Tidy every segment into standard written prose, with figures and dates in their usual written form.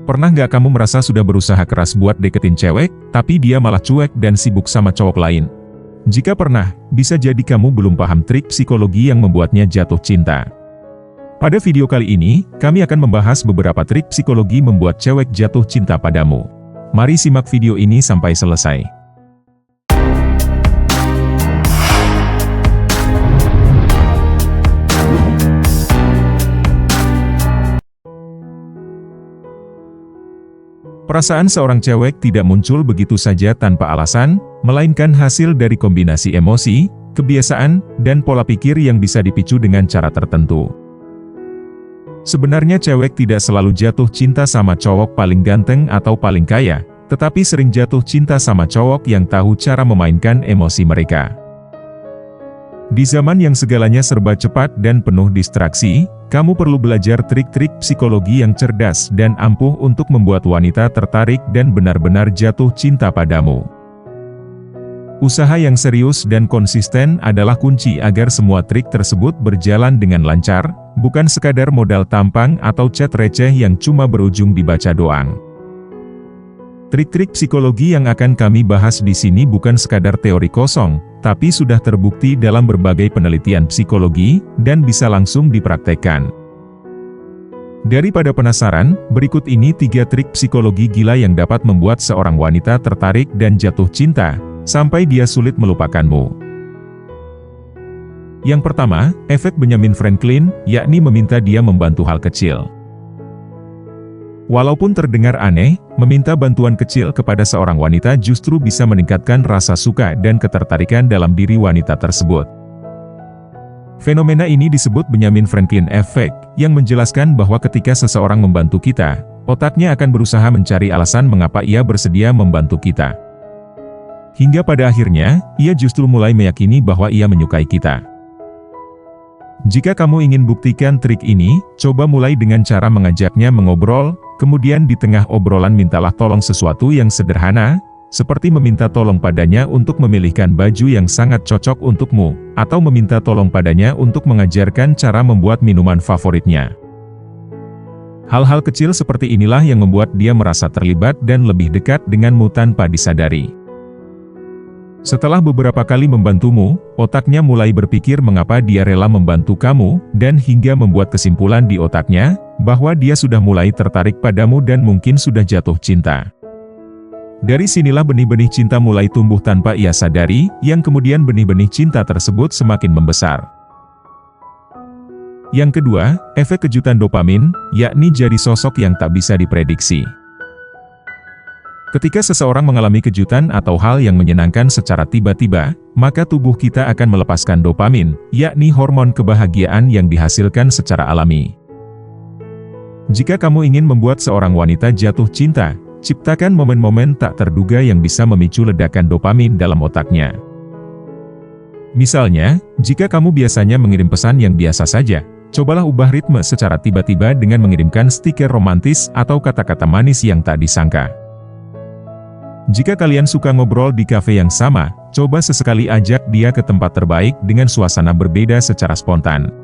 Pernah nggak kamu merasa sudah berusaha keras buat deketin cewek, tapi dia malah cuek dan sibuk sama cowok lain? Jika pernah, bisa jadi kamu belum paham trik psikologi yang membuatnya jatuh cinta. Pada video kali ini, kami akan membahas beberapa trik psikologi membuat cewek jatuh cinta padamu. Mari simak video ini sampai selesai. Perasaan seorang cewek tidak muncul begitu saja tanpa alasan, melainkan hasil dari kombinasi emosi, kebiasaan, dan pola pikir yang bisa dipicu dengan cara tertentu. Sebenarnya cewek tidak selalu jatuh cinta sama cowok paling ganteng atau paling kaya, tetapi sering jatuh cinta sama cowok yang tahu cara memainkan emosi mereka. Di zaman yang segalanya serba cepat dan penuh distraksi, kamu perlu belajar trik-trik psikologi yang cerdas dan ampuh untuk membuat wanita tertarik dan benar-benar jatuh cinta padamu. Usaha yang serius dan konsisten adalah kunci agar semua trik tersebut berjalan dengan lancar, bukan sekadar modal tampang atau chat receh yang cuma berujung dibaca doang. Trik-trik psikologi yang akan kami bahas di sini bukan sekadar teori kosong, tapi sudah terbukti dalam berbagai penelitian psikologi, dan bisa langsung dipraktekkan. Daripada penasaran, berikut ini 3 trik psikologi gila yang dapat membuat seorang wanita tertarik dan jatuh cinta, sampai dia sulit melupakanmu. Yang pertama, efek Benjamin Franklin, yakni meminta dia membantu hal kecil. Walaupun terdengar aneh, meminta bantuan kecil kepada seorang wanita justru bisa meningkatkan rasa suka dan ketertarikan dalam diri wanita tersebut. Fenomena ini disebut Benjamin Franklin Effect, yang menjelaskan bahwa ketika seseorang membantu kita, otaknya akan berusaha mencari alasan mengapa ia bersedia membantu kita. Hingga pada akhirnya, ia justru mulai meyakini bahwa ia menyukai kita. Jika kamu ingin buktikan trik ini, coba mulai dengan cara mengajaknya mengobrol, kemudian di tengah obrolan mintalah tolong sesuatu yang sederhana, seperti meminta tolong padanya untuk memilihkan baju yang sangat cocok untukmu, atau meminta tolong padanya untuk mengajarkan cara membuat minuman favoritnya. Hal-hal kecil seperti inilah yang membuat dia merasa terlibat dan lebih dekat denganmu tanpa disadari. Setelah beberapa kali membantumu, otaknya mulai berpikir mengapa dia rela membantu kamu, dan hingga membuat kesimpulan di otaknya, bahwa dia sudah mulai tertarik padamu dan mungkin sudah jatuh cinta. Dari sinilah benih-benih cinta mulai tumbuh tanpa ia sadari, yang kemudian benih-benih cinta tersebut semakin membesar. Yang kedua, efek kejutan dopamin, yakni jadi sosok yang tak bisa diprediksi. Ketika seseorang mengalami kejutan atau hal yang menyenangkan secara tiba-tiba, maka tubuh kita akan melepaskan dopamin, yakni hormon kebahagiaan yang dihasilkan secara alami. Jika kamu ingin membuat seorang wanita jatuh cinta, ciptakan momen-momen tak terduga yang bisa memicu ledakan dopamin dalam otaknya. Misalnya, jika kamu biasanya mengirim pesan yang biasa saja, cobalah ubah ritme secara tiba-tiba dengan mengirimkan stiker romantis atau kata-kata manis yang tak disangka. Jika kalian suka ngobrol di kafe yang sama, coba sesekali ajak dia ke tempat terbaik dengan suasana berbeda secara spontan.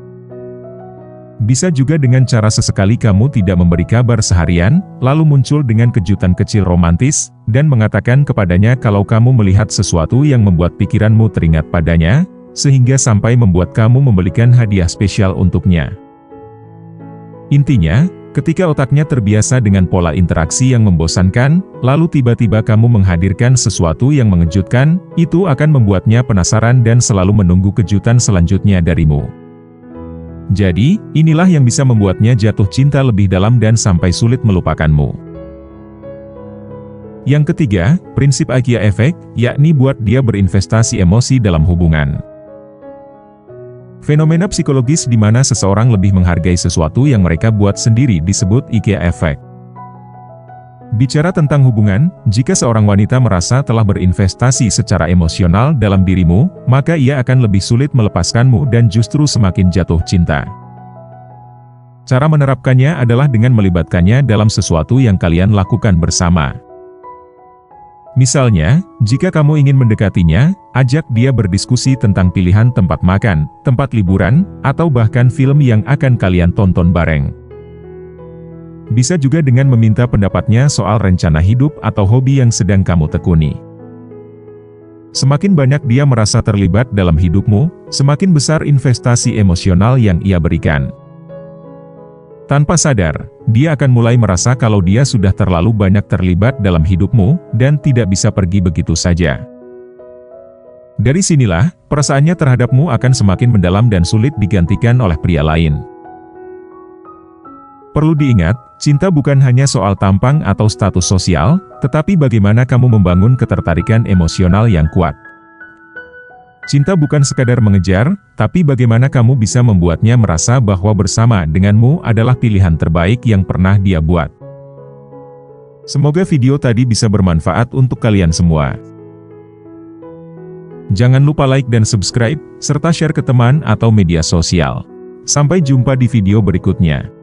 Bisa juga dengan cara sesekali kamu tidak memberi kabar seharian, lalu muncul dengan kejutan kecil romantis, dan mengatakan kepadanya kalau kamu melihat sesuatu yang membuat pikiranmu teringat padanya, sehingga sampai membuat kamu membelikan hadiah spesial untuknya. Intinya, ketika otaknya terbiasa dengan pola interaksi yang membosankan, lalu tiba-tiba kamu menghadirkan sesuatu yang mengejutkan, itu akan membuatnya penasaran dan selalu menunggu kejutan selanjutnya darimu. Jadi, inilah yang bisa membuatnya jatuh cinta lebih dalam dan sampai sulit melupakanmu. Yang ketiga, prinsip IKEA Effect, yakni buat dia berinvestasi emosi dalam hubungan. Fenomena psikologis di mana seseorang lebih menghargai sesuatu yang mereka buat sendiri disebut IKEA Effect. Bicara tentang hubungan, jika seorang wanita merasa telah berinvestasi secara emosional dalam dirimu, maka ia akan lebih sulit melepaskanmu dan justru semakin jatuh cinta. Cara menerapkannya adalah dengan melibatkannya dalam sesuatu yang kalian lakukan bersama. Misalnya, jika kamu ingin mendekatinya, ajak dia berdiskusi tentang pilihan tempat makan, tempat liburan, atau bahkan film yang akan kalian tonton bareng. Bisa juga dengan meminta pendapatnya soal rencana hidup atau hobi yang sedang kamu tekuni. Semakin banyak dia merasa terlibat dalam hidupmu, semakin besar investasi emosional yang ia berikan. Tanpa sadar, dia akan mulai merasa kalau dia sudah terlalu banyak terlibat dalam hidupmu, dan tidak bisa pergi begitu saja. Dari sinilah, perasaannya terhadapmu akan semakin mendalam dan sulit digantikan oleh pria lain. Perlu diingat, cinta bukan hanya soal tampang atau status sosial, tetapi bagaimana kamu membangun ketertarikan emosional yang kuat. Cinta bukan sekadar mengejar, tapi bagaimana kamu bisa membuatnya merasa bahwa bersama denganmu adalah pilihan terbaik yang pernah dia buat. Semoga video tadi bisa bermanfaat untuk kalian semua. Jangan lupa like dan subscribe, serta share ke teman atau media sosial. Sampai jumpa di video berikutnya.